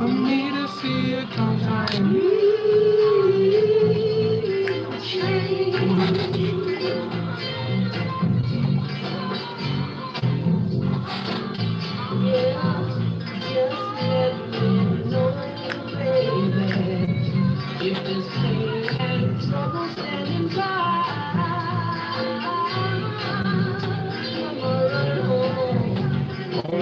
For me to see it come time.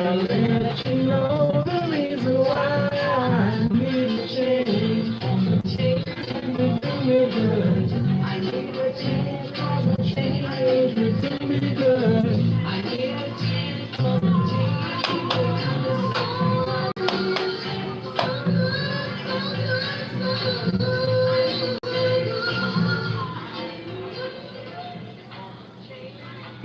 Let you know the reason why I need to change. Change will do me good. I need a change, cause a change will do me good. I need a change, cause a change will do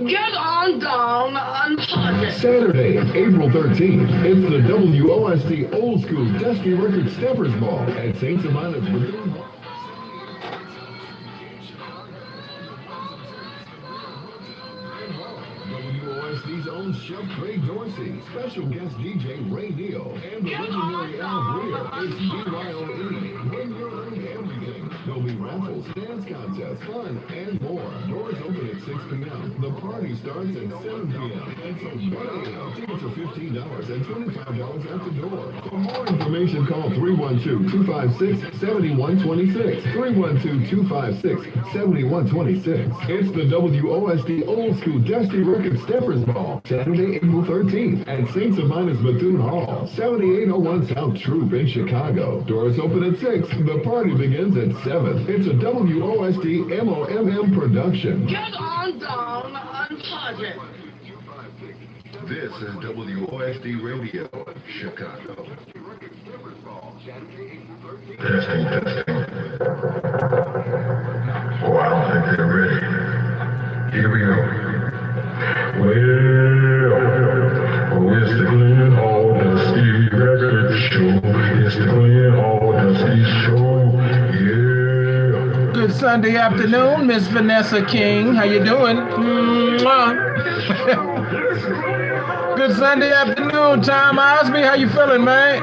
Get on down and party. Saturday, April 13th, it's the WOSD Old School Dusty Record Steppers Ball at St. Savannah's Bethune. WOSD's own Chef Ray Dorsey, special guest DJ Ray Neal, and the legendary Al Greer. It's BYOE. When you're learning everything, there'll be raffles, dance contests, fun, and more. Doors open at 6 p.m. The party starts at 7 p.m. until 1 a.m. Tickets are $15 and $25 at the door. For more information, call 312-256-7126. 312-256-7126. It's the WOSD Old School Dusty Record Steppers Ball, Saturday, April 13th at St. Savannah's Bethune Hall, 7801 South Troop in Chicago. Doors open at 6. The party begins at 7. It's a WOSD MOMM production. Get on down and party. This is WOSD Radio, Chicago. Testing. Oh, I don't think they're ready. Here we go. Well, it's the Glynn Hall Dusty Record Show. It's the Glynn Hall Dusty Show. Yeah. Good Sunday afternoon, Miss Vanessa King. How you doing? Good Sunday afternoon, Tom Osby. How you feeling, man?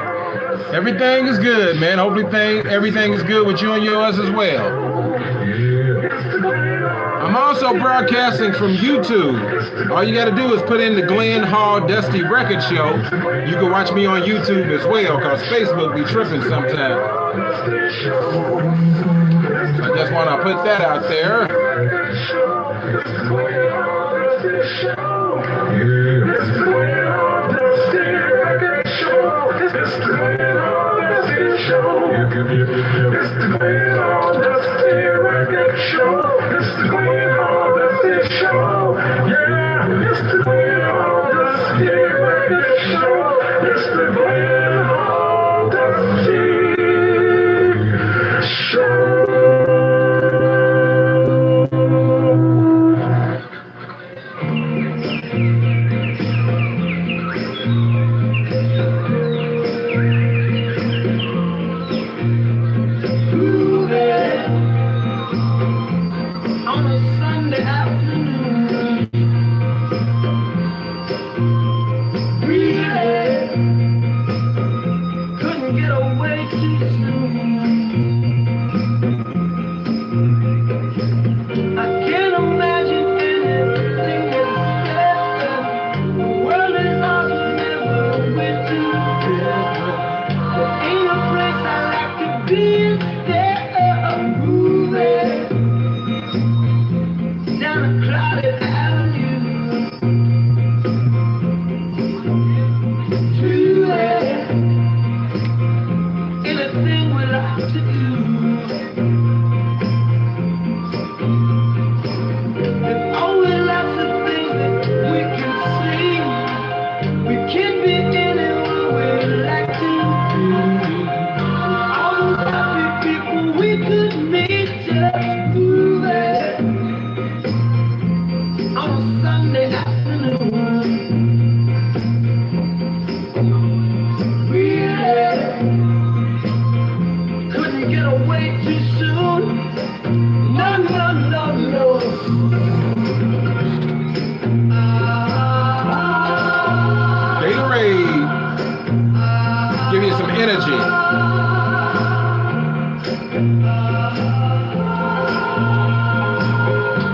Everything is good, man. Hopefully everything is good with you and yours as well. I'm also broadcasting from YouTube. All you got to do is put in the Glynn Hall Dusty Record Show. You can watch me on YouTube as well, because Facebook be tripping sometimes. I just want to put that out there.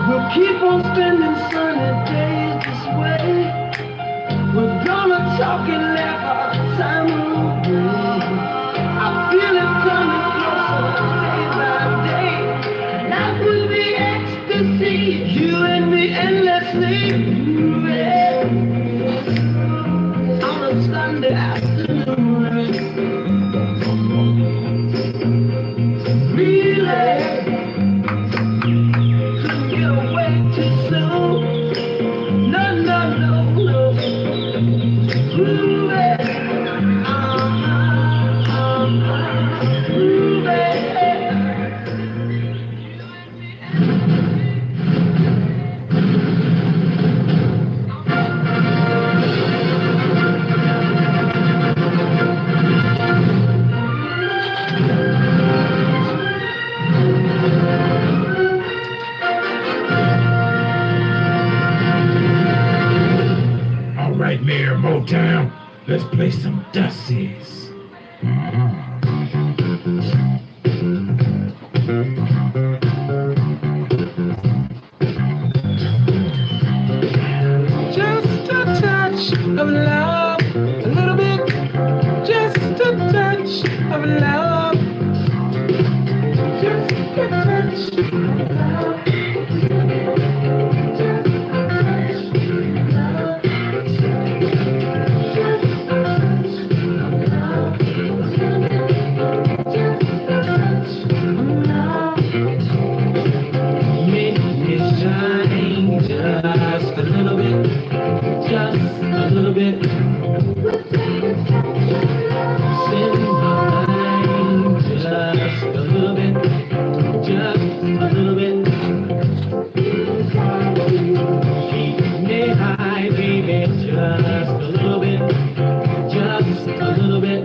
We'll keep on spending sunny days this way. We're gonna talk and laugh our time away. I feel it coming closer day by day. Life will be ecstasy, you and me endlessly. Yeah. On a Sunday afternoon, really couldn't get away too soon. No, no, no, no. Groovy, groovy. All right, Mayor Motown, let's play some Dusty's. Just a touch of love, a little bit. Just a touch of love. Just a touch of love. Make me shine just a little bit, just a little bit. Send my mind just a little bit, just a little bit. Keep me high, baby, just a little bit, just a little bit.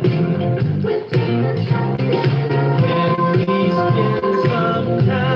Can we spend some time?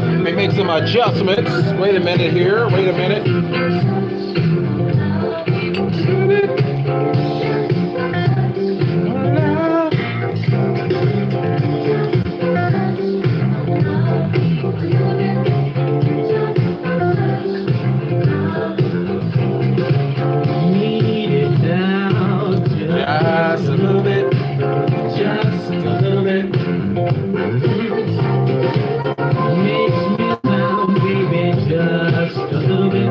Let me make some adjustments. Wait a minute here. Wait a minute. Need it down just a little bit, just a little bit. Makes me sound, baby, just a little bit.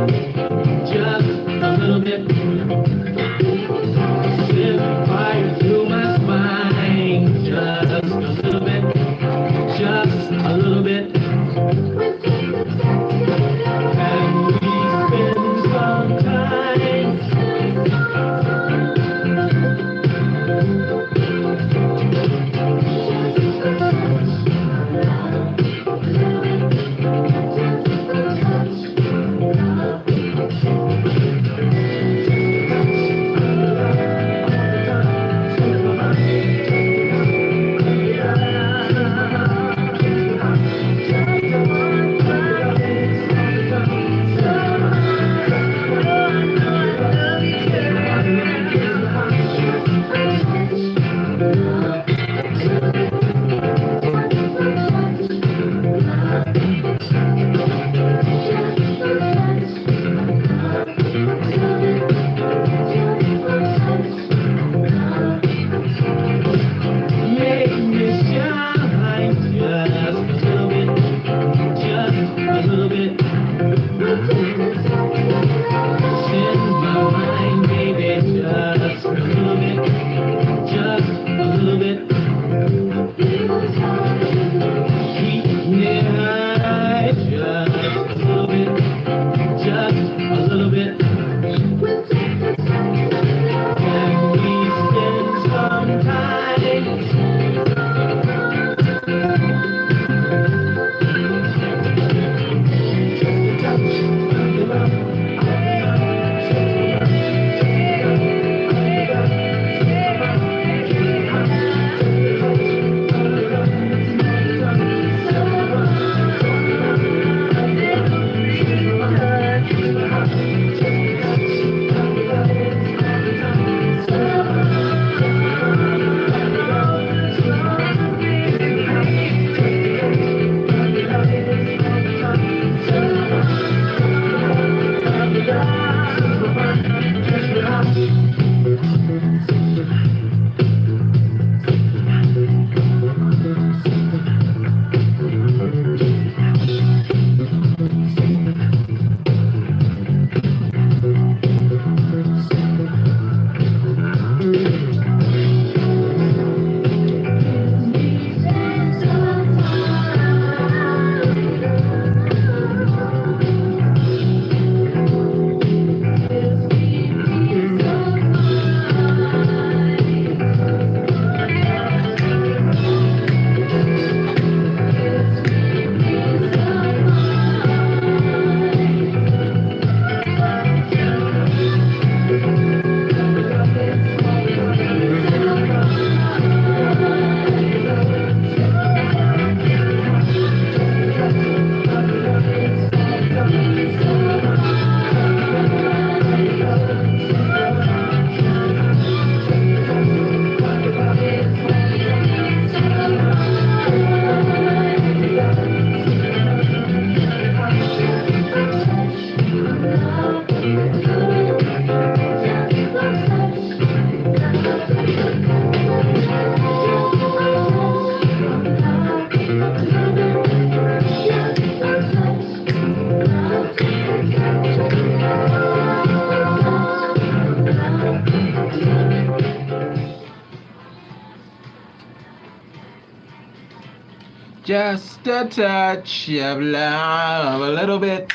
Just a touch of love, a little bit.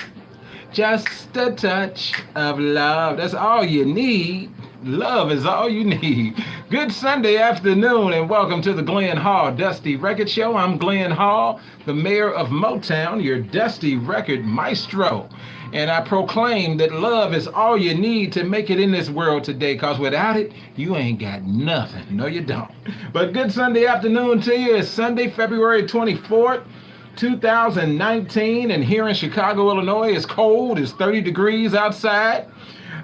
Just a touch of love. That's all you need. Love is all you need. Good Sunday afternoon and welcome to the Glynn Hall Dusty Record Show. I'm Glynn Hall, the mayor of Motown, your Dusty Record Maestro. And I proclaim that love is all you need to make it in this world today, because without it, you ain't got nothing. No, you don't. But good Sunday afternoon to you. It's Sunday, February 24th. 2019, and here in Chicago, Illinois, it's cold. It's 30 degrees outside.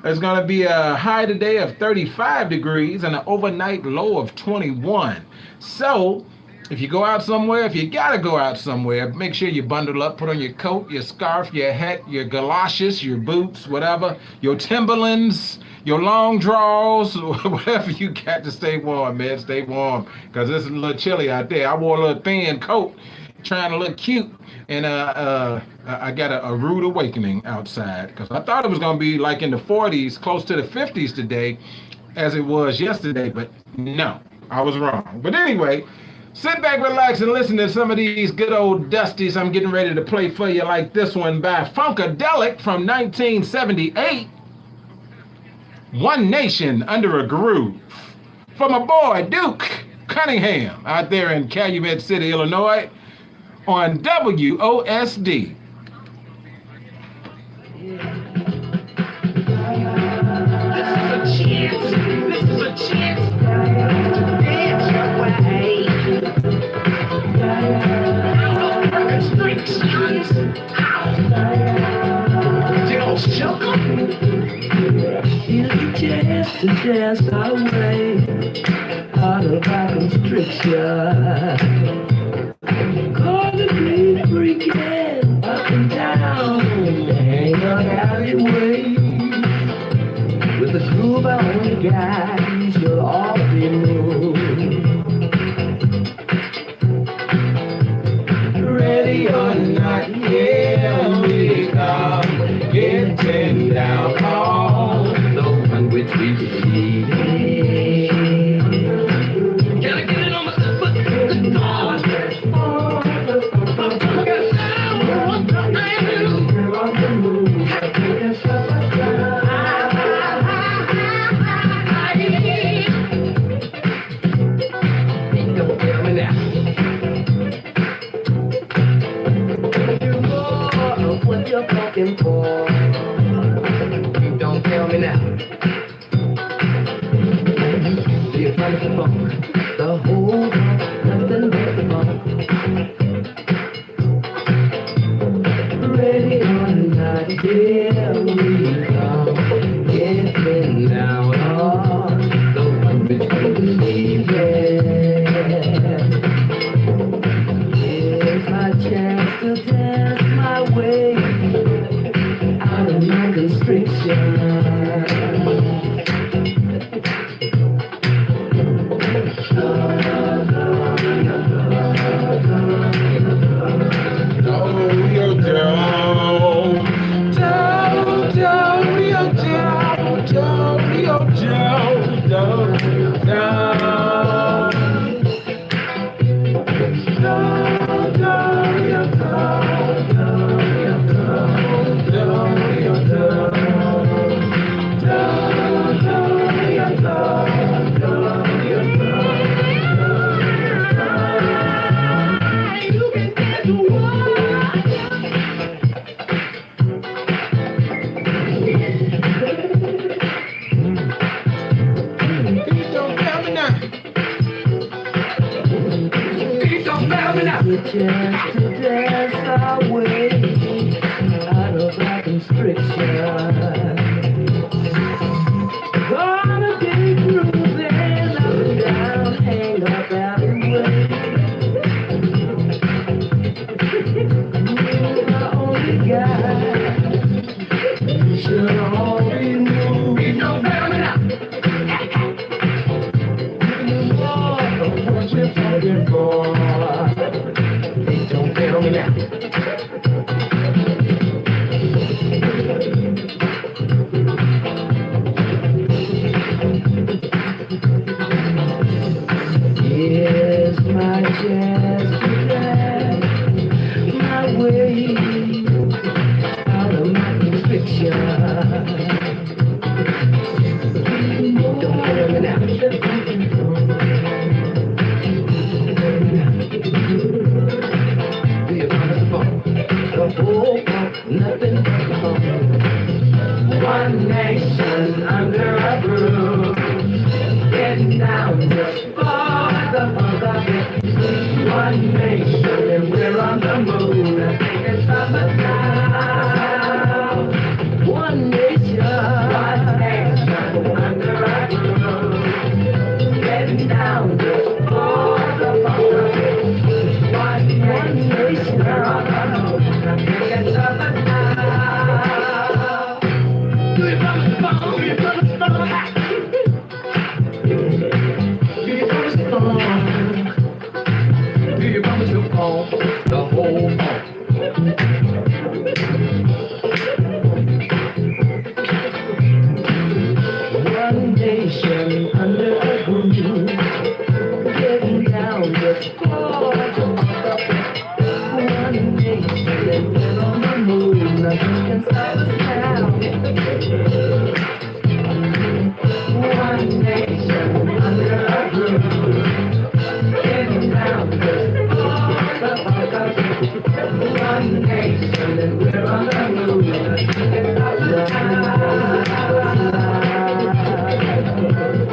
There's going to be a high today of 35 degrees and an overnight low of 21. So, if you go out somewhere, if you got to go out somewhere, make sure you bundle up, put on your coat, your scarf, your hat, your galoshes, your boots, whatever, your Timberlands, your long draws, whatever you got to stay warm, man. Stay warm, because it's a little chilly out there. I wore a little thin coat, trying to look cute, and I got a rude awakening outside, because I thought it was going to be like in the 40s, close to the 50s today, as it was yesterday, but no, I was wrong. But anyway, sit back, relax, and listen to some of these good old dusties I'm getting ready to play for you, like this one by Funkadelic from 1978, One Nation Under a Groove, for my boy Duke Cunningham out there in Calumet City, Illinois, on WOSD. This is a chance to dance your way out of restrictions. Don't shook 'em. Here's a chance to dance our way out of our constriction. Gonna be freaking up and down, hang on alleyway. With the groove on the guys, you'll all be moved. Ready or not, here we come, getting down on the one which we believe. Can I get it on my foot? What you're looking for, don't tell me now. You promised the funk, the whole funk, nothing but the funk. Ready or not, here we come, getting down on the one which we believe in. Here's my chance to dance my way out of my constriction. The chance to dance our way out of our constriction. Gonna be grooving up and down, hang up alleyway. You're the only guy, you should all be moved. It don't matter now. You know what you're talking for. Don't Don't hear me now. Do you promise to fall? The whole pump, nothing but the pump. One nation under a groove. Getting down just for the funk of it. One nation and we're on the move. I think it's summer now. One nation under a groove. Getting down just for the funk of it. One nation, we're on the move. I think it's summer now. Do you promise to follow? Do you promise to follow? Do you promise to fall the whole pump? One nation under a groove, getting down just for one nation and we're on the move. Nothing can stop us now. One nation under a groove, getting down just for the funk of it. One nation and we're on the move. Nothing can stop us now.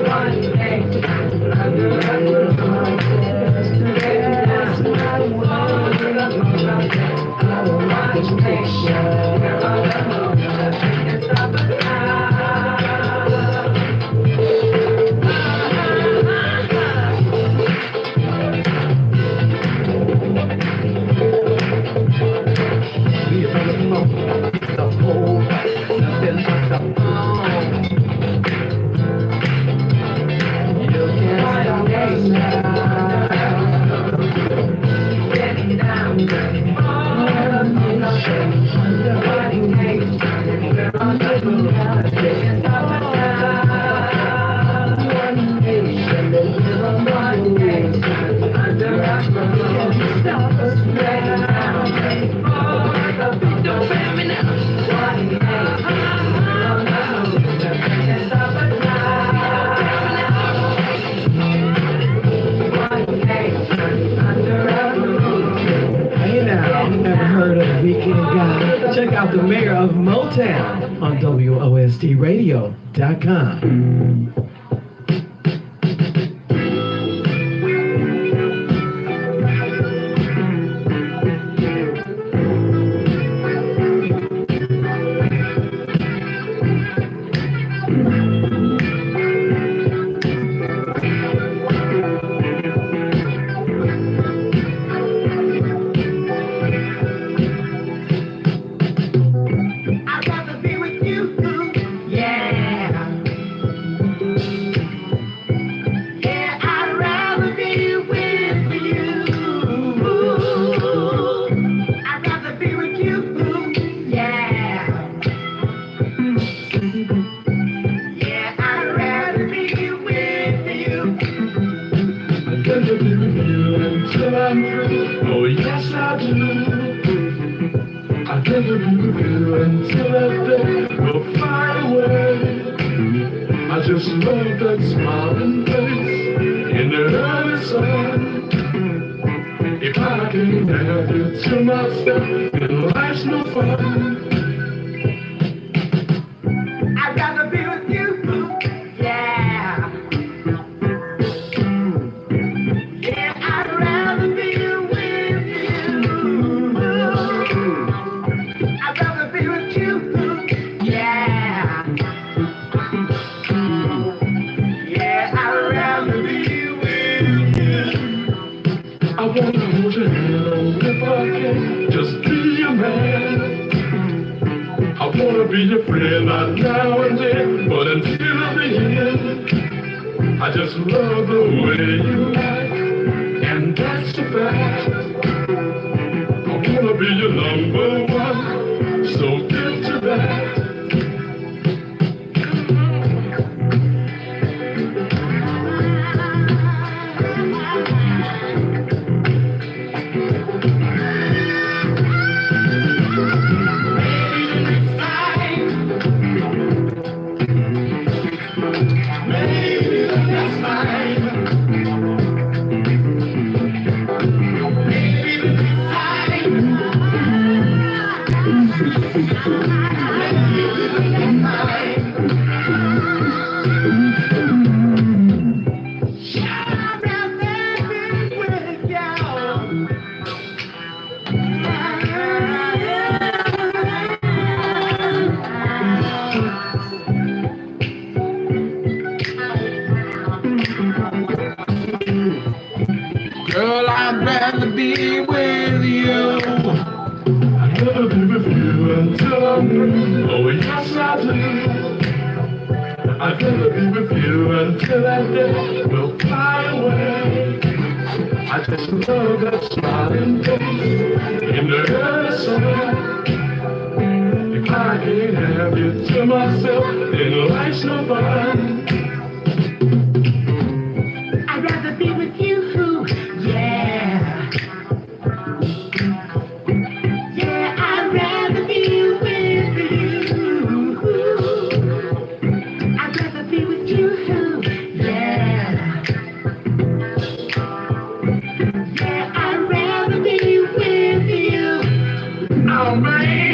One nation under a groove, getting down just for the funk of it. One nation, we're on the move. Nothing can stop us now. The whole nothing but the phone. You can't stop us now. Getting down one nation under one nation. We're on the move. You can't stop us now. One nation and we're on one nation under our groove. You can't stop us now. Don't fail me now. One nation, we're on the move. Nothing can stop us now. One nation under a groove. Hey now, ever heard of the Weekend Guy? Check out the mayor of Motown on WOSDradio.com. I'd rather be with you. Yeah. Yeah, I'd rather be with you. I'd rather be with you. Yeah. Yeah, I'd rather be with you. I'd rather be with you until I'm through. Oh yes I do. I'd rather be with you until that day will fly away. I just love that smiling face in the early sun. If I can have you to myself, then life's no fun. I'd rather be with you. Yeah. Yeah, I'd rather be with you. I'd rather be with you. Yeah. Yeah, I'd rather be with you. I wanna hold your hand if I can, just be your man. I wanna be your friend, not now and then, but until the end. I just love the way you act, and that's a fact. I wanna be your number one, so get to that. baby, that's mine. Baby, this time. Girl, I'd rather be with you. I'd rather be with you until I'm through. Oh, yes, I do. I'd rather be with you until that day will fly away. I just love that smiling face in the early summer. If I can't have you to myself, then life's no fun. I'd rather be with you, yeah. Yeah, I'd rather be with you. I'd rather be with you, yeah. Yeah, I'd rather be with you. Oh, man.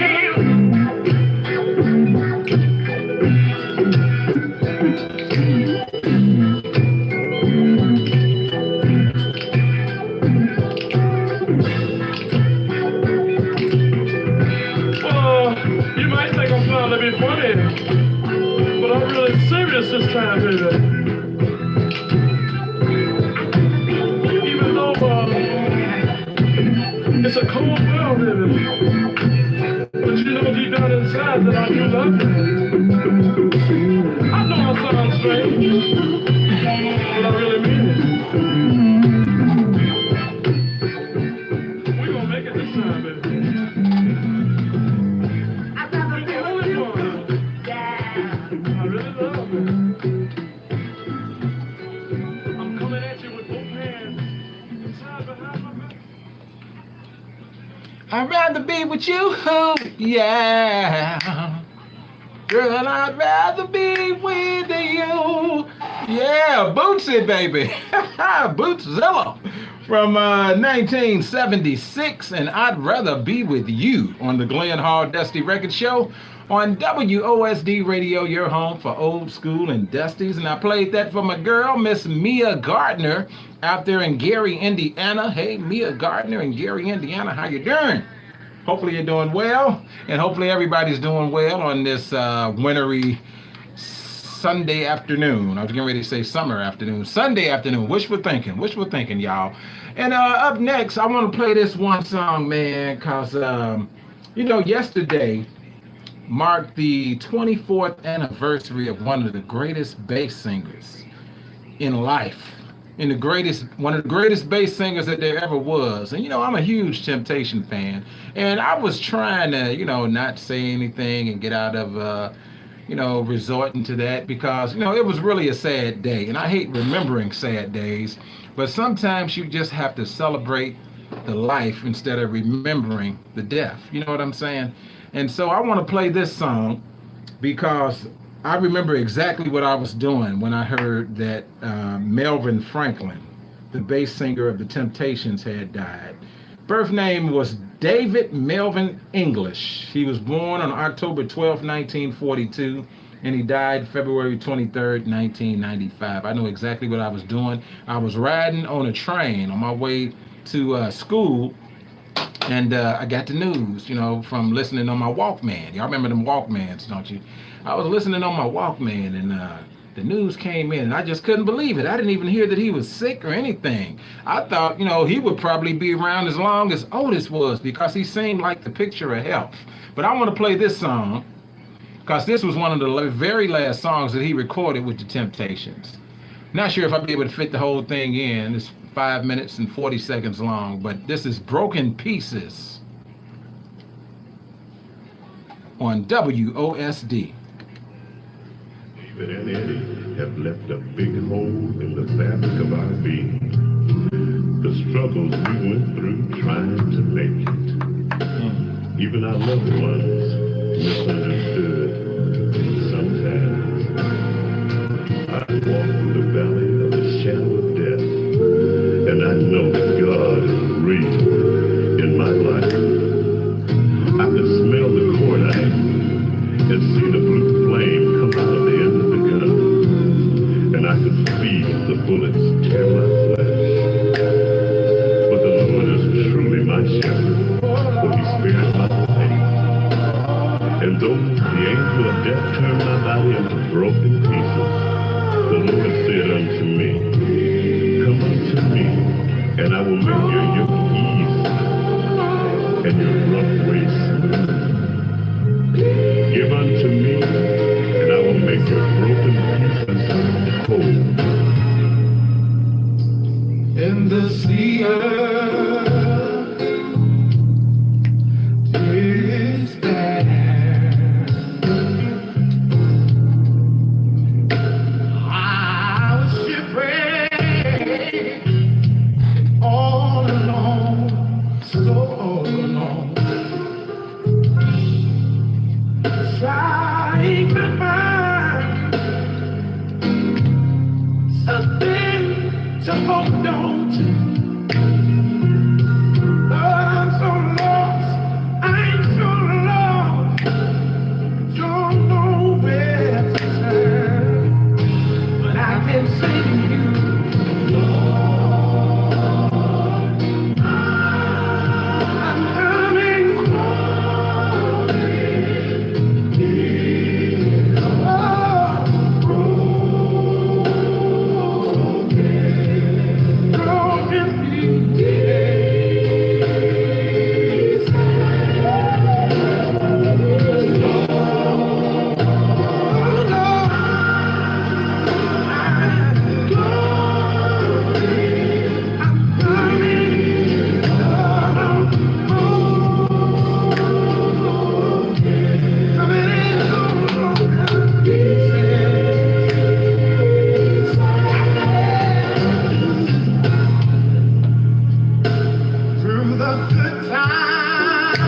You might think I'm trying to be funny, but I'm really serious this time, baby. Even though it's a cold world, baby, but you know deep down inside that I do love you. I know I sound strange, but I really mean it. We're gonna make it this time, baby. I really love it. I'm coming at you with both hands tied behind my back. I'd rather be with you, yeah. Girl, I'd rather be with you. Yeah, Bootsy, baby. Bootszilla from 1976, and I'd rather be with you on the Glynn Hall Dusty Record Show on WOSD Radio, your home for old school and dusties. And I played that for my girl, Miss Mia Gardner, out there in Gary, Indiana. Hey, Mia Gardner in Gary, Indiana, how you doing? Hopefully you're doing well, and hopefully everybody's doing well on this wintry Sunday afternoon. I was getting ready to say summer afternoon. Sunday afternoon. Wishful thinking, y'all. And up next, I want to play this one song, man, because, yesterday marked the 24th anniversary of one of the greatest bass singers in life. And one of the greatest bass singers that there ever was. And, I'm a huge Temptation fan. And I was trying to, not say anything and get out of, resorting to that because, it was really a sad day. And I hate remembering sad days. But sometimes you just have to celebrate the life instead of remembering the death. You know what I'm saying? And so I want to play this song because I remember exactly what I was doing when I heard that Melvin Franklin, the bass singer of the Temptations, had died. Birth name was David Melvin English. He was born on October 12, 1942, and he died February 23rd, 1995. I know exactly what I was doing. I was riding on a train on my way to school, and I got the news, from listening on my Walkman. Y'all remember them Walkmans, don't you? I was listening on my Walkman, and the news came in, and I just couldn't believe it. I didn't even hear that he was sick or anything. I thought, he would probably be around as long as Otis was because he seemed like the picture of health. But I want to play this song because this was one of the very last songs that he recorded with the Temptations. Not sure if I'll be able to fit the whole thing in. It's 5 minutes and 40 seconds long, but this is Broken Pieces on WOSD. David and Eddie have left a big hole in the fabric of our being. The struggles we went through trying to make it. Even our loved ones misunderstood sometimes. walk through the valley of the shadow of death, and I know that God is real in my life. I can smell the cordite and see the blue flame come out of the end of the gun, and I can feel the bullets tear my flesh. But the Lord is truly my shepherd, for he spared my life. And though the angel of death turned my body into broken pieces, the Lord said unto me, come unto me, and I will make your yoke easy and your rough way smooth. Give unto me, and I will make your broken pieces whole. In the sea is there. I was shipwrecked all alone, so alone. Trying to find something to hold on to. I'm so lost, I'm so lost, don't know where to turn. But I can say to you, Lord, I'm coming through the good times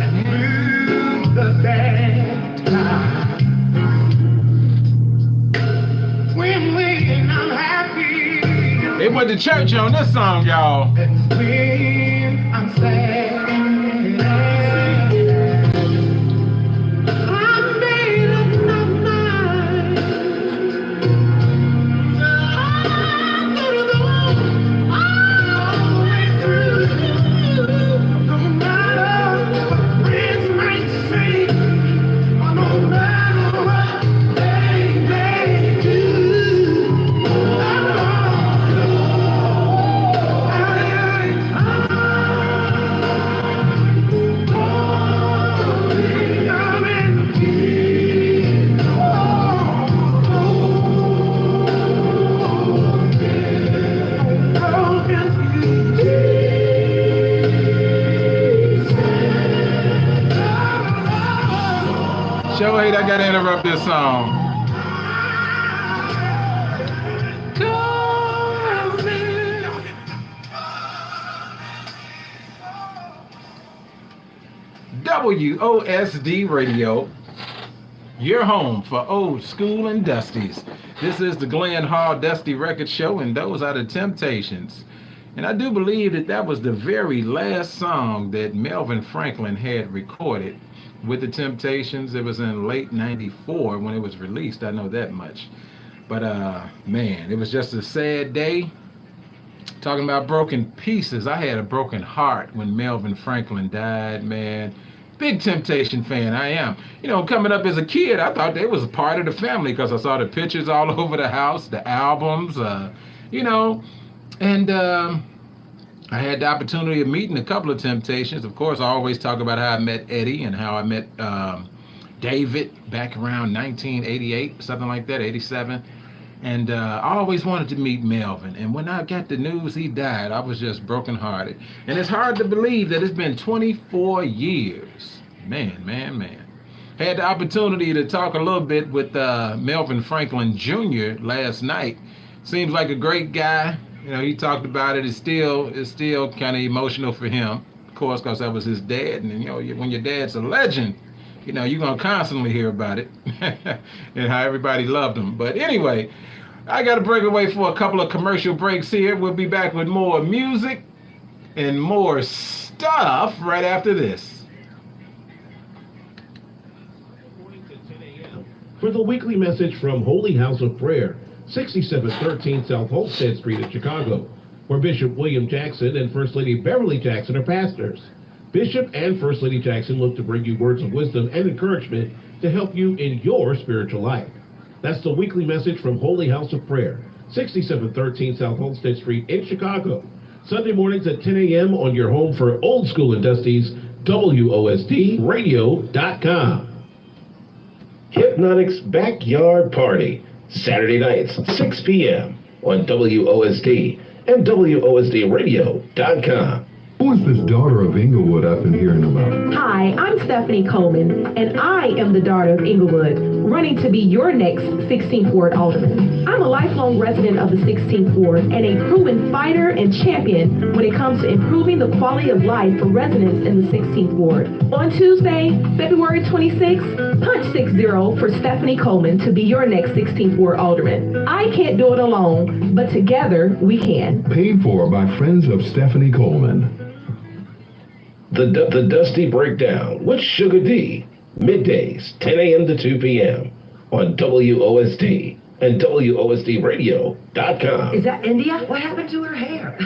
and through the bad times. When I'm happy, They went to church on this song, y'all. and when I'm sad, I made up my mind. I'm gonna go all the way through, no matter what friends might say, or no matter what they may do. Show hate I gotta interrupt this song. WOSD Radio, your home for old school and dusties. This is the Glynn Hall Dusty Record Show, and those are the Temptations. And I do believe that that was the very last song that Melvin Franklin had recorded with the Temptations. It was in late '94 when it was released, I know that much. But man, it was just a sad day. Talking about broken pieces, I had a broken heart when Melvin Franklin died, man. Big Temptation fan, I am. You know, coming up as a kid, I thought they was a part of the family because I saw the pictures all over the house, the albums, you know. And I had the opportunity of meeting a couple of Temptations. Of course, I always talk about how I met Eddie and how I met David back around 1988, something like that, 87. And I always wanted to meet Melvin. And when I got the news he died, I was just brokenhearted. And it's hard to believe that it's been 24 years. Man. Had the opportunity to talk a little bit with Melvin Franklin Jr. last night. Seems like a great guy. You know, he talked about it. It's still kind of emotional for him, of course, because that was his dad. And, you know, when your dad's a legend, You know, you're gonna constantly hear about it and how everybody loved them. But anyway, I got to break away for a couple of commercial breaks here. We'll be back with more music and more stuff right after this. For the weekly message from Holy House of Prayer, 6713 South Holstead Street in Chicago, where Bishop William Jackson and First Lady Beverly Jackson are pastors. Bishop and First Lady Jackson look to bring you words of wisdom and encouragement to help you in your spiritual life. That's the weekly message from Holy House of Prayer, 6713 South Holstead Street in Chicago. Sunday mornings at 10 a.m. on your home for Old School and Dusty's WOSDradio.com. Hypnotic's Backyard Party, Saturday nights, 6 p.m. on WOSD and WOSDradio.com. Who is this daughter of Inglewood I've been hearing about? Hi, I'm Stephanie Coleman, and I am the daughter of Inglewood, running to be your next 16th Ward Alderman. I'm a lifelong resident of the 16th Ward and a proven fighter and champion when it comes to improving the quality of life for residents in the 16th Ward. On Tuesday, February 26th, punch 60 for Stephanie Coleman to be your next 16th Ward Alderman. I can't do it alone, but together we can. Paid for by friends of Stephanie Coleman. The Dusty Breakdown with Sugar D, middays, 10 a.m. to 2 p.m. on WOSD and WOSDradio.com. Is that India? What happened to her hair?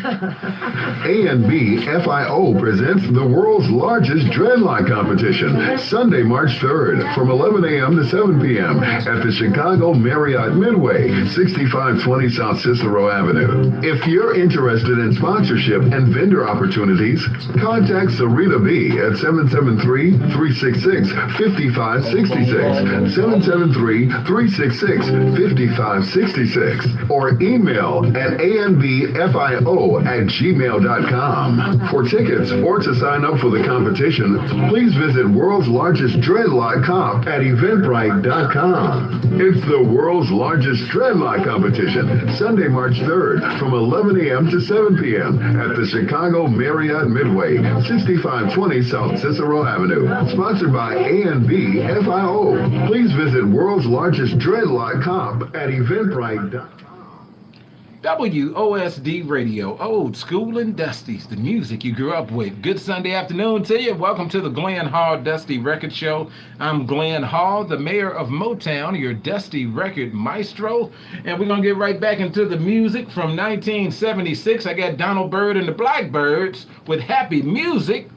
A&B FIO presents the world's largest dreadlock competition, Sunday, March 3rd, from 11 a.m. to 7 p.m. at the Chicago Marriott Midway, 6520 South Cicero Avenue. If you're interested in sponsorship and vendor opportunities, contact Sarita B at 773-366-5566, 773-366-5566, or email at anbfio@gmail.com. For tickets or to sign up for the competition, please visit World's Largest Dreadlock Comp at eventbrite.com. It's the world's largest dreadlock competition, Sunday, March 3rd, from 11 a.m. to 7 p.m. at the Chicago Marriott Midway, 6520 South Cicero Avenue. Sponsored by A&B FIO. Please visit World's Largest Dreadlock Comp at eventbrite.com. WOSD Radio, Old School and Dusty's, the music you grew up with. Good Sunday afternoon to you. Welcome to the Glynn Hall Dusty Record Show. I'm Glynn Hall, the mayor of Motown, your Dusty Record Maestro. And we're going to get right back into the music from 1976. I got Donald Byrd and the Blackbirds with Happy Music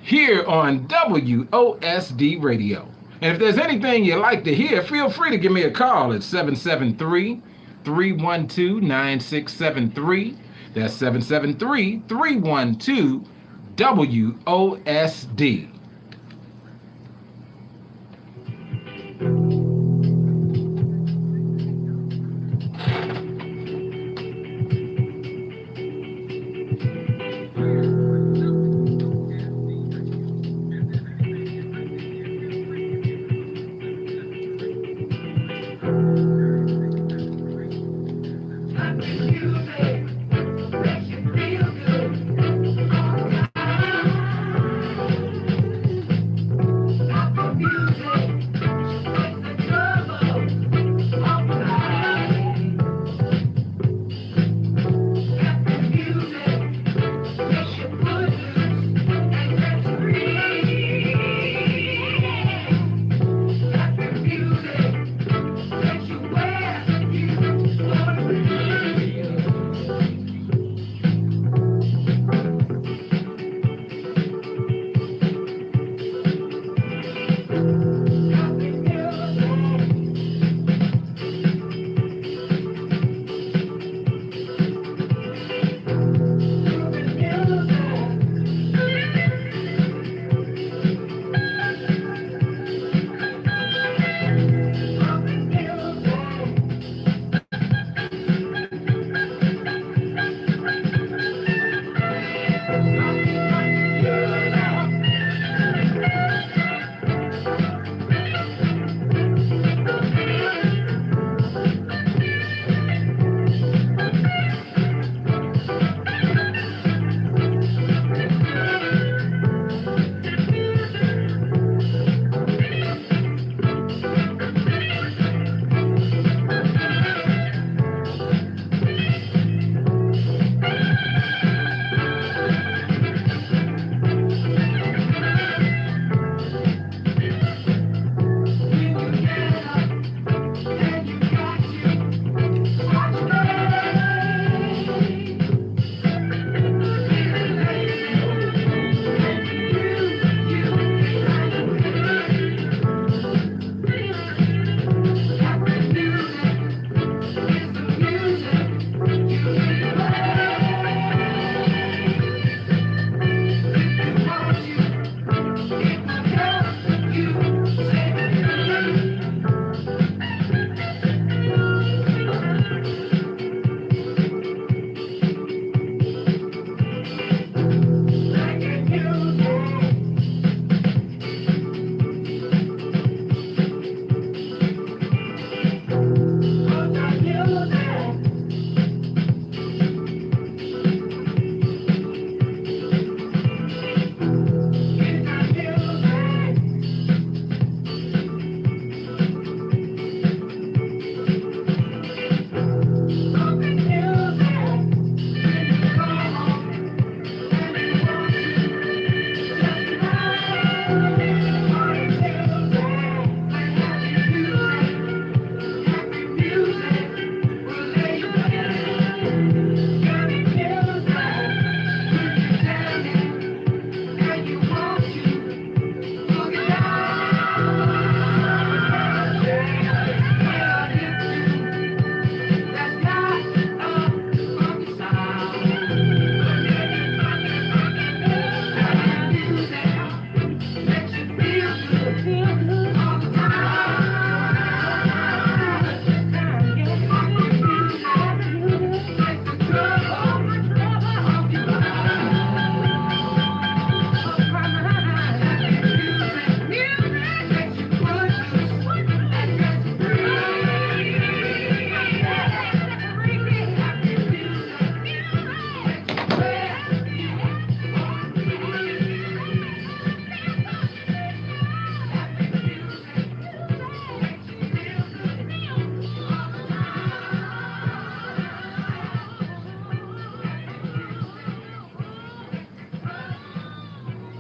here on WOSD Radio. And if there's anything you'd like to hear, feel free to give me a call at 773-312-9673. That's 773-312-WOSD.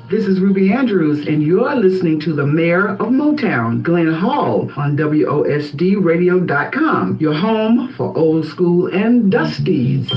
This is Ruby Andrews, and you're listening to the Mayor of Motown, Glynn Hall, on WOSDradio.com, your home for old school and dusties.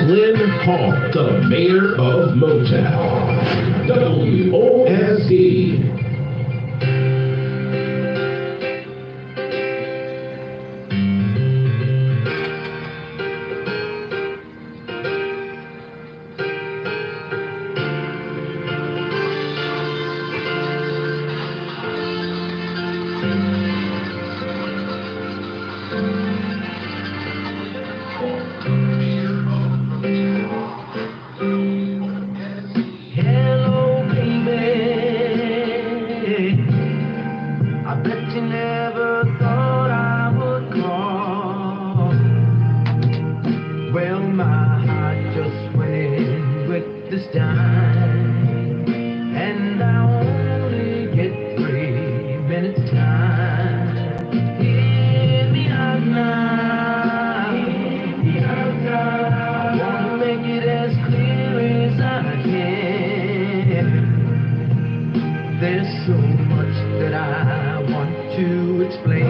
Glynn Hall, the mayor of Motown. WOSD. Hello, baby. I bet you never thought I would call. Well, my heart just went in with this time, and I only get 3 minutes time. Hear me out now. Hear me out now. Wanna make it as clear as I can. There's so much that I want to explain.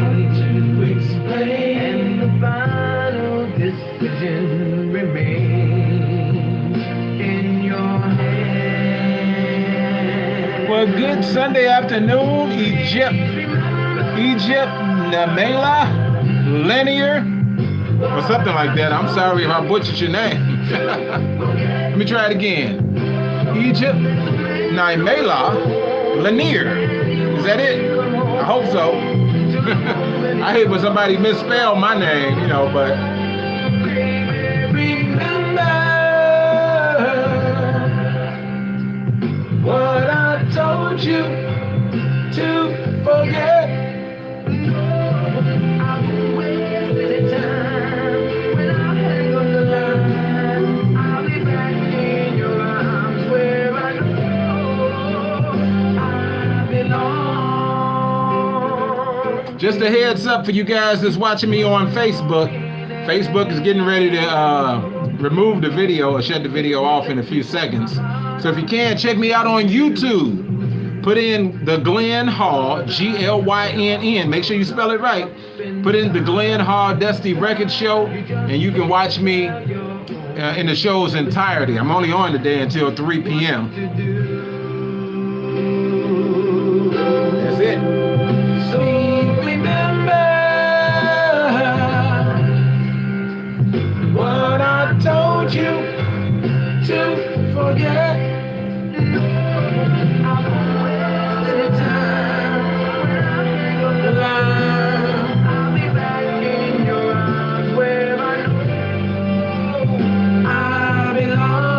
And the final decision remains in Well, good Sunday afternoon, Egypt, Namela, Linear, or something like that. I'm sorry if I butchered your name. Let me try it again. Egypt, Namela, Linear. Is that it? I hope so. I hate when somebody misspell my name, but. What I told you to forget. I've wasted time when I hang on the line. I'll be back in your arms where I know I belong. Just a heads up for you guys that's watching me on Facebook. Facebook is getting ready to remove the video or shut the video off in a few seconds. So if you can, check me out on YouTube. Put in the Glynn Hall, Glynn. Make sure you spell it right. Put in the Glynn Hall Dusty Record Show, and you can watch me in the show's entirety. I'm only on today until 3 p.m. That's it. So remember what I told you to forget. I'll be back in your arms where I know I belong.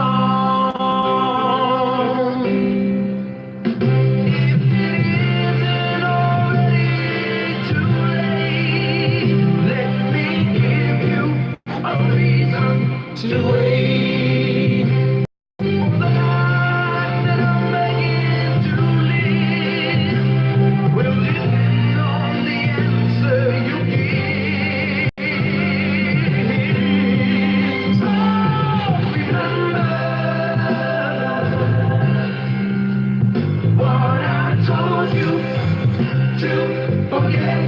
If it isn't already too late, let me give you a reason to wait. The life that I'm begging to live will depend on the answer you give. So remember what I told you to forget.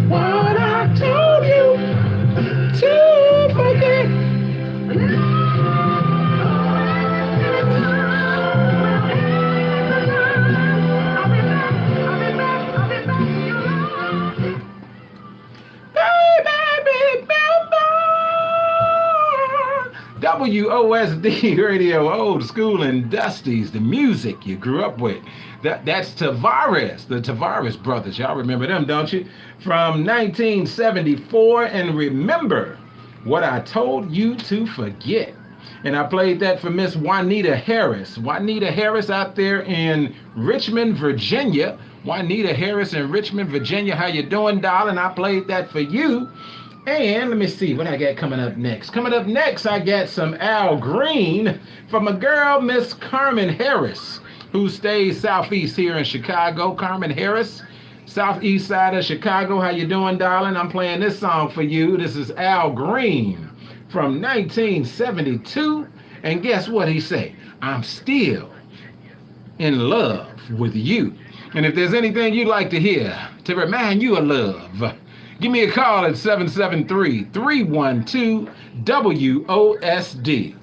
What I told you to forget. WOSD Radio, old school and dusties, the music you grew up with. That's Tavares, the Tavares brothers. Y'all remember them, don't you? From 1974, and remember what I told you to forget. And I played that for Miss Juanita Harris. Juanita Harris out there in Richmond, Virginia. Juanita Harris in Richmond, Virginia. How you doing, darling? I played that for you. And let me see what I got coming up next. Coming up next, I got some Al Green from a girl, Miss Carmen Harris, who stays southeast here in Chicago. Carmen Harris, southeast side of Chicago. How you doing, darling? I'm playing this song for you. This is Al Green from 1972. And guess what he say? I'm still in love with you. And if there's anything you'd like to hear to remind you of love, give me a call at 773-312-WOSD.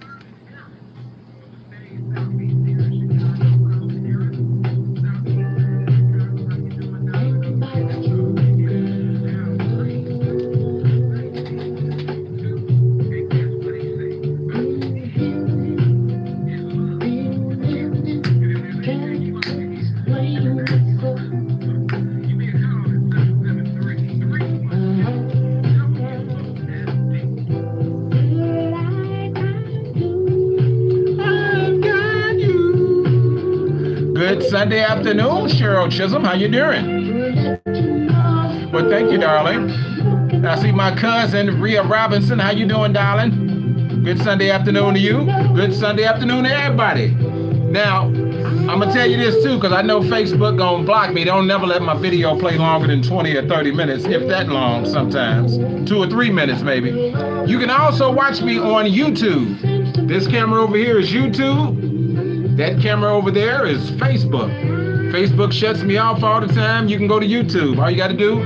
Good Sunday afternoon, Cheryl Chisholm. How you doing? Well, thank you, darling. I see my cousin, Rhea Robinson. How you doing, darling? Good Sunday afternoon to you. Good Sunday afternoon to everybody. Now, I'm going to tell you this, too, because I know Facebook going to block me. They don't never let my video play longer than 20 or 30 minutes, if that long sometimes. 2 or 3 minutes, maybe. You can also watch me on YouTube. This camera over here is YouTube. That camera over there is Facebook. Facebook shuts me off all the time. You can go to YouTube. All you got to do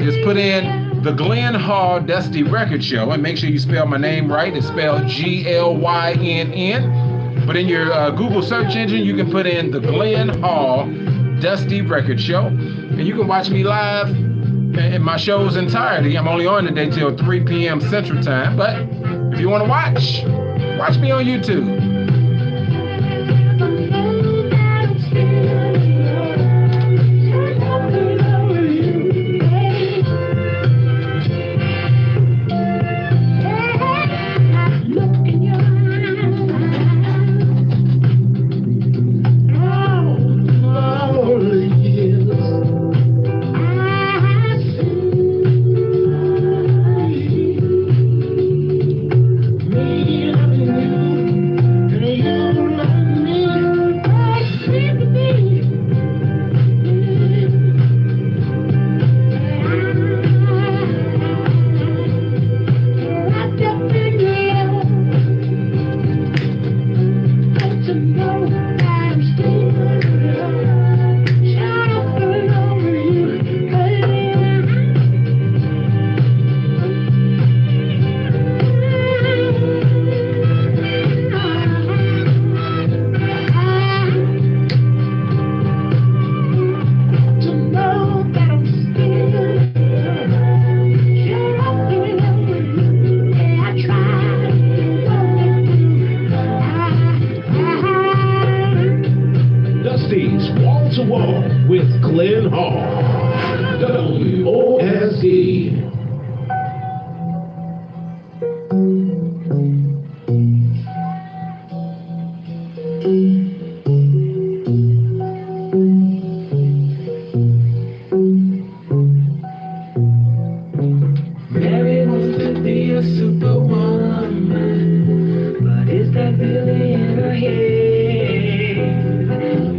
is put in the Glynn Hall Dusty Record Show and make sure you spell my name right. It's spelled Glynn. But in your Google search engine, you can put in the Glynn Hall Dusty Record Show, and you can watch me live in my show's entirety. I'm only on today till 3 p.m. Central Time, but if you want to watch me on YouTube. Wall to Wall with Glynn Hall. WOSD. Mary wants to be a superwoman, but is that really in her head?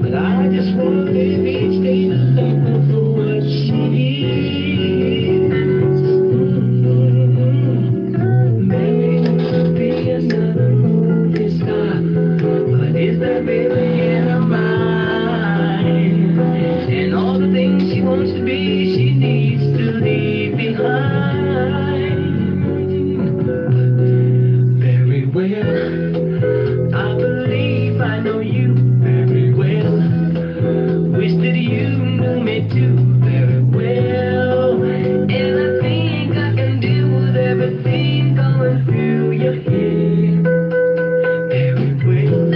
But I just want to live each day to love her for what she is. Mary wants to be another movie star, but is that really in her mind? And all the things she wants to be, she needs to leave behind. Very well, I believe I know you very well. Wish that you knew me too very well. And I think I can deal with everything going through your head very well.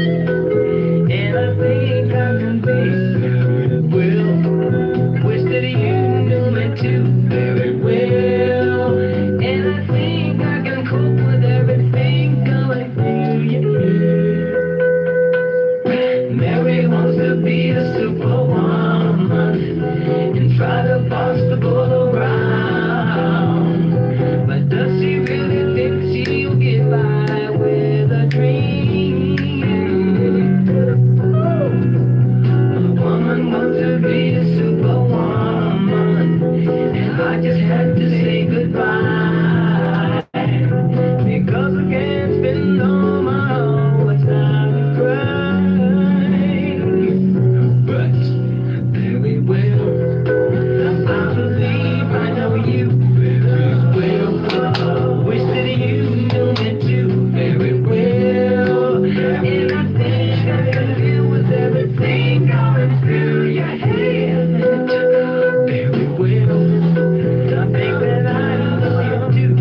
And I think I can be very well. Wish that you knew me too very well. And I think I can cope with everything going through your head. Mary wants to be a superwoman and try to boss the ball around. But does she really think she'll get by with a dream? A woman wants to be a superwoman, and I just had to say goodbye, because I can't spend all my overtime crying. But very well, I believe I know you very well. Wish that you knew me too very well. And I think I can deal with everything going through your head very well. I think that I know you too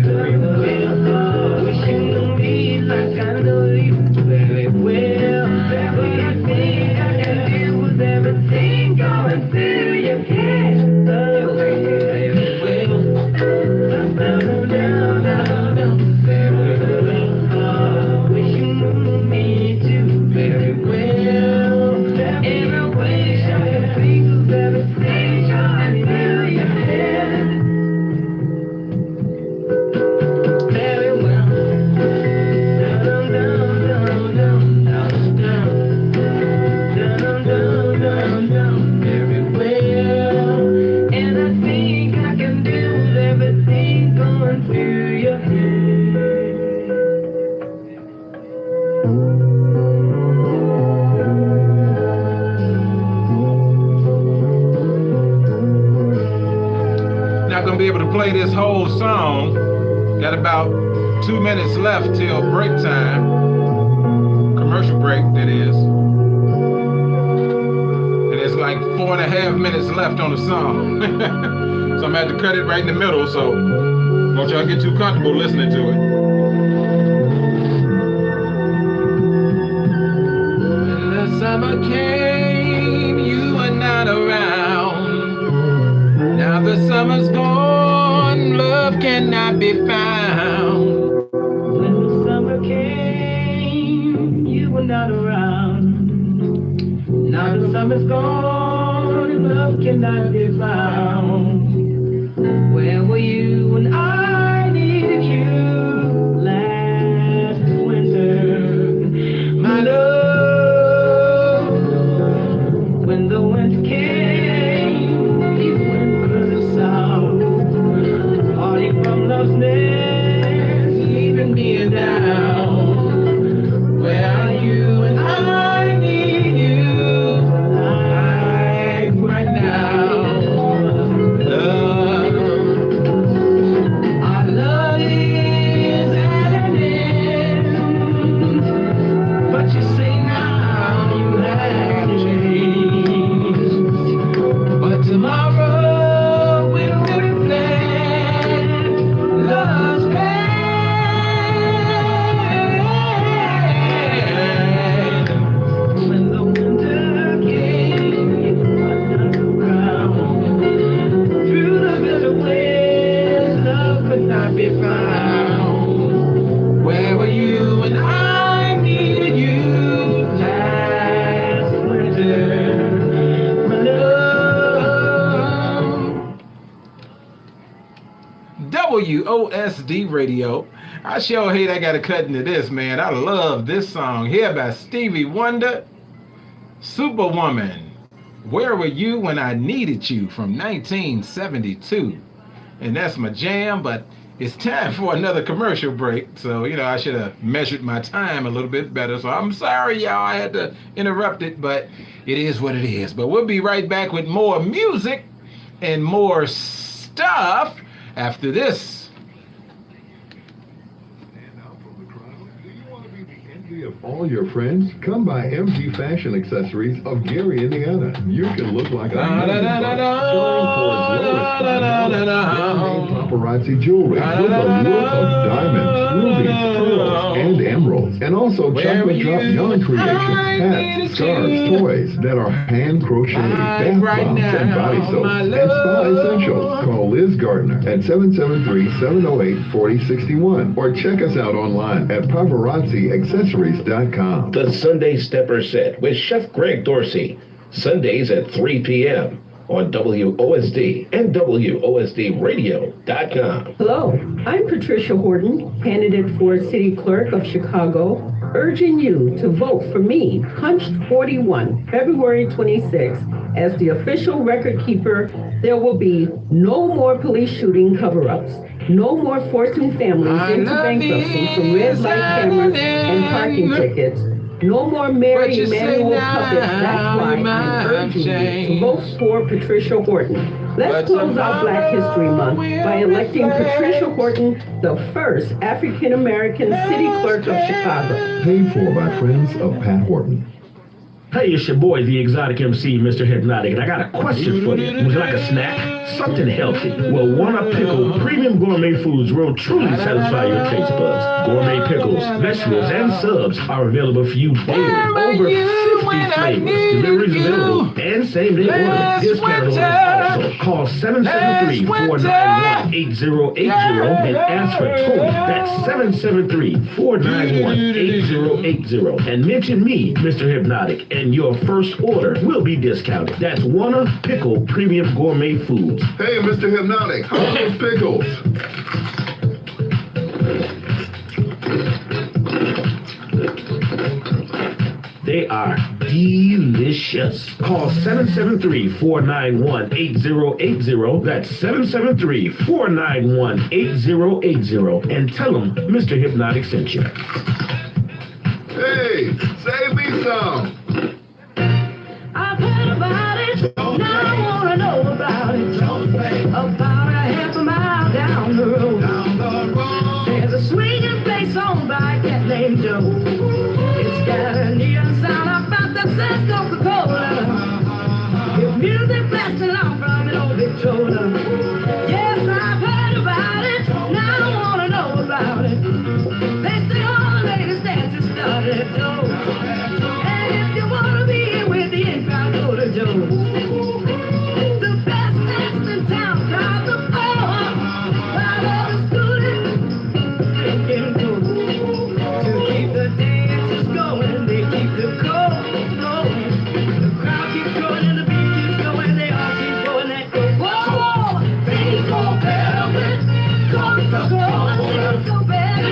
very well. Wish you knew me like I know you very well. But I think I can deal with everything going through your head very well. Very well. Wish you knew me too very well. And I wish I could think of everything going through your head very well. Down, down, down, down, down, down, down, down, down, down, very well. gonna be able to play this whole song. Got about 2 minutes left till break time. Commercial break, that is. And it's like 4.5 minutes left on the song. So I'm gonna have to cut it right in the middle, so don't y'all get too comfortable listening to it. When the summer came, you were not around. Now the summer's gone, love cannot be found. When the summer came, you were not around. Now the summer's gone and love cannot be found. Where were you when I needed you last winter? My love, when the winter came, you went further south. Party from love's nest, leaving me down. Where are you when I need you like right now? Love, our love is at an end, but you say now you have changed. But tomorrow will reflect love's pain. When the winter came, you were not around. Through the bitter winds, love could not be found. Where were you when I needed you last winter? My love. WOSD Radio. I sure hate I gotta cut into this, man. I love this song here by Stevie Wonder. Superwoman. Where were you when I needed you, from 1972. And that's my jam, but it's time for another commercial break. So, I should have measured my time a little bit better. So I'm sorry, y'all, I had to interrupt it, but it is what it is. But we'll be right back with more music and more stuff after this. And now from the crowd, do you want to be the envy of all your friends? Come by MG Fashion Accessories of Gary, Indiana. You can look like a paparazzi jewelry with a look of diamonds, rubies, pearls, and emeralds. And also chocolate drop yarn creations, hats, scarves, toys that are hand crocheted, bath bombs, and body soaps, and spa essentials. Call Liz Gardner at 773-708-4061 or check us out online at paparazziaccessories.com. The Sunday Stepper Set with Chef Greg Dorsey. Sundays at 3 p.m. on WOSD and WOSDradio.com. Hello, I'm Patricia Horton, candidate for City Clerk of Chicago, urging you to vote for me, Punched 41, February 26th, as the official record keeper. There will be no more police shooting cover-ups, no more forcing families into bankruptcy from red light cameras and parking tickets, no more Mary Emanuel puppets. That's why I'm urging you to vote for Patricia Horton. Let's close out Black History Month by electing Patricia Horton the first African-American city clerk of Chicago. Paid for by friends of Pat Horton. Hey, it's your boy, the exotic MC, Mr. Hypnotic, and I got a question for you. Would you like a snack? Something healthy? Well, Wanna Pickle Premium Gourmet Foods will truly satisfy your taste buds. Gourmet pickles, vegetables, and subs are available for you daily. Over 50 flavors, deliveries available, and same-day ordering. Discount orders also. Call 773-491-8080 and ask for Tony. That's 773-491-8080. And mention me, Mr. Hypnotic, and your first order will be discounted. That's Wanna Pickle Premium Gourmet Foods. Hey, Mr. Hypnotic, how are those pickles? They are delicious. Call 773-491-8080. That's 773-491-8080. And tell them Mr. Hypnotic sent you. Hey, save me some. I've heard about it, now I wanna know about it. About a half a told her, yes, I've heard about it. Now I wanna know about it. They say all the latest dances started at Joe's. And if you wanna be with the in-crowd, go to Joe's. The best dance in town, crowd the floor. While others stood it, drinking coke. To keep the dances going, they keep the coke going. The crowd keeps going and the beat keeps going. They all keep going that coke. Whoa, things go better with coke. Things go better.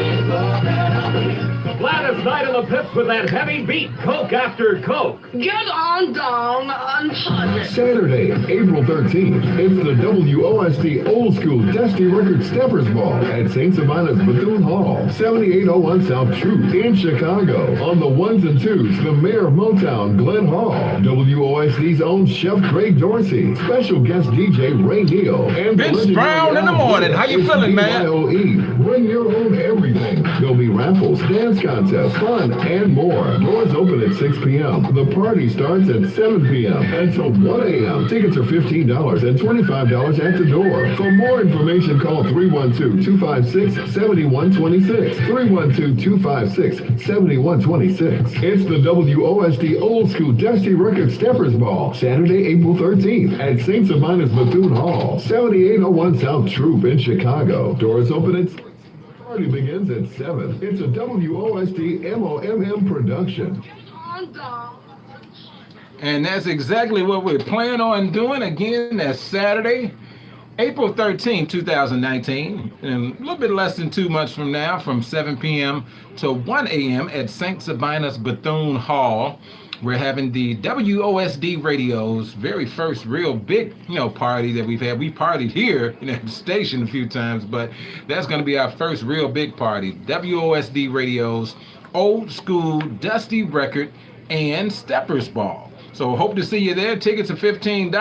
Gladys night in the pits with that heavy beat, Coke after Coke. Get on down and hunt it. Saturday, April 13th, it's the WOSD Old School Dusty Record Steppers Ball at St. Sabina's Bethune Hall, 7801 South Troop in Chicago. On the ones and twos, the mayor of Motown, Glynn Hall, WOSD's own Chef Craig Dorsey, special guest DJ Ray Neal, and Vince Brown in the morning. How you feeling, man? BYOE. Bring your own everything. There'll be raffles, dance contests, fun, and more. Doors open at 6 p.m. The party starts at 7 p.m. until 1 a.m. Tickets are $15 and $25 at the door. For more information, call 312-256-7126. 312-256-7126. It's the WOSD Old School Dusty Record Steppers Ball, Saturday, April 13th at St. Sabina's Bethune Hall, 7801 South Troop in Chicago. Doors open at party begins at 7. It's a WOSD MOMM production. And that's exactly what we're planning on doing. Again, that's Saturday, April 13, 2019, and a little bit less than 2 months from now, from 7 p.m. to 1 a.m. at St. Sabina's Bethune Hall. We're having the WOSD Radio's very first real big, party that we've had. We partied here at the station a few times, but that's going to be our first real big party. WOSD Radio's Old School Dusty Record and Steppers Ball. So hope to see you there. Tickets are $15,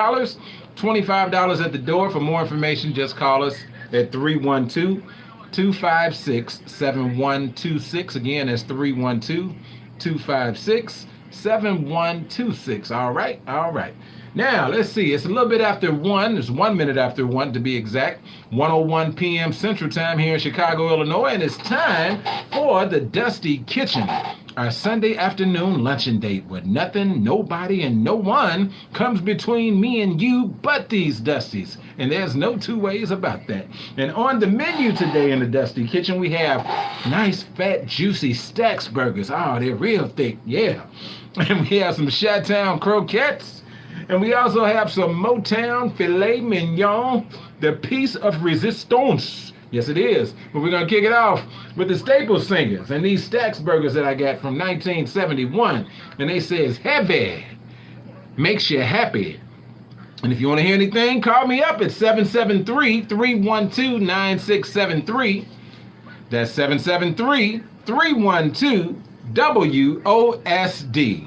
$25 at the door. For more information, just call us at 312-256-7126. Again, that's 312-256-7126. All right. Now, let's see. It's a little bit after 1. It's 1 minute after 1 to be exact. 1:01 p.m. Central Time here in Chicago, Illinois. And it's time for the Dusty Kitchen, our Sunday afternoon luncheon date where nothing, nobody, and no one comes between me and you but these Dusties. And there's no two ways about that. And on the menu today in the Dusty Kitchen, we have nice, fat, juicy Stacks burgers. Oh, they're real thick, yeah. And we have some Chi-Town croquettes. And we also have some Motown filet mignon, the piece of resistance. Yes, it is. But we're going to kick it off with the Staple Singers and these Stacks burgers that I got from 1971. And they says, heavy makes you happy. And if you want to hear anything, call me up at 773-312-9673. That's 773-312-WOSD.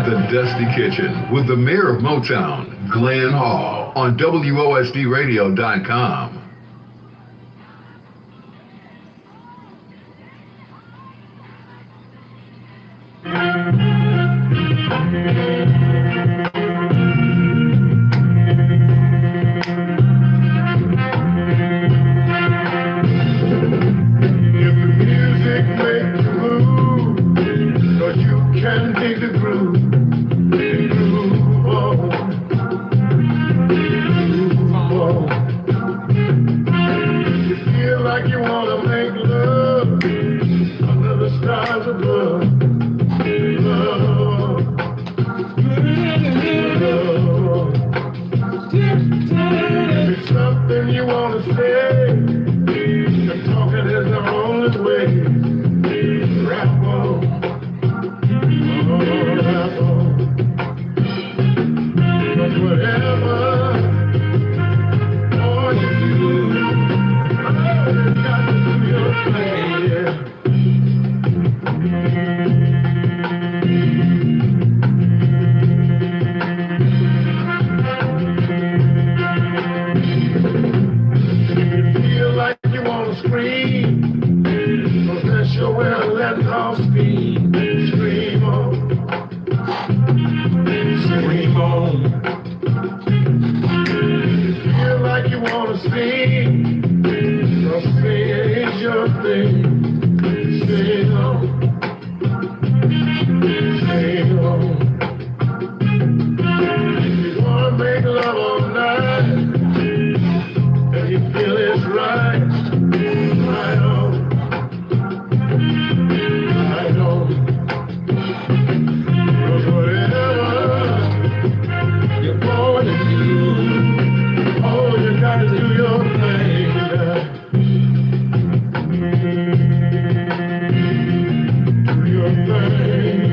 at the Dusty Kitchen with the mayor of Motown, Glynn Hall, on WOSDRadio.com. If the music makes you move, 'cause you can dig the groove, groove on, groove on. You feel like you wanna make love under the stars above, love, love. If it's something you wanna say, the talking is the only way. Rap on, oh, rap on. 'Cause whatever all you do, oh, you got to do your thing, yeah. You feel like you wanna scream, 'cause that's your way of letting off steam. Scream on, scream on. You feel like you wanna sing, 'cause singing is your thing. Sing on, sing on. You wanna make love all night, and you feel it's right, right on, right on. 'Cause whatever you're born to do, oh, you gotta do your thing. Do your thing.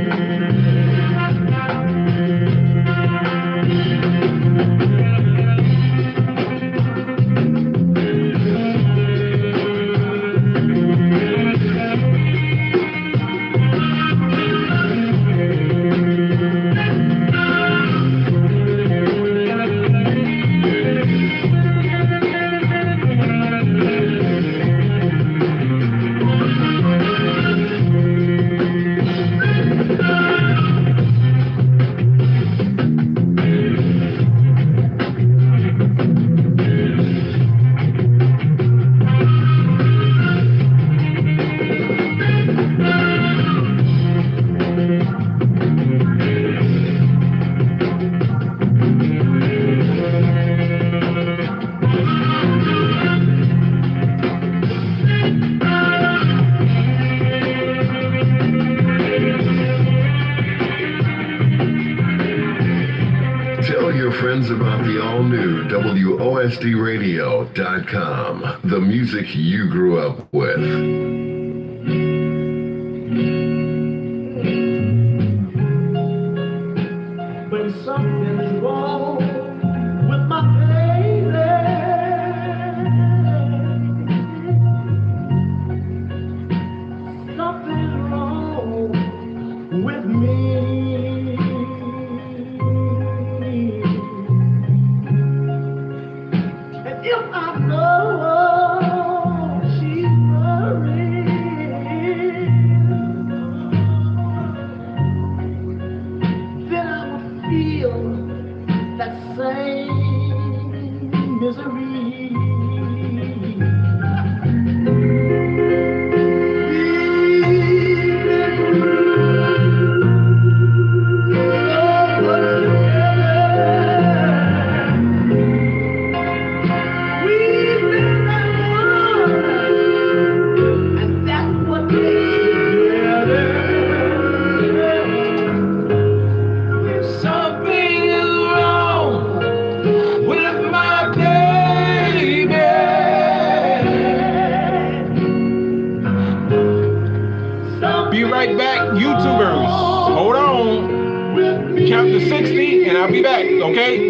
Tell your friends about the all-new WOSDRadio.com, the music you grew up with. When something's wrong with my baby, something's wrong with me. And if I know she's worried, then I will feel that same misery. We've been that one, and that's what makes it better. Something is wrong with my baby. Be right back, YouTubers. Hold on. Count to 60 and I'll be back, okay?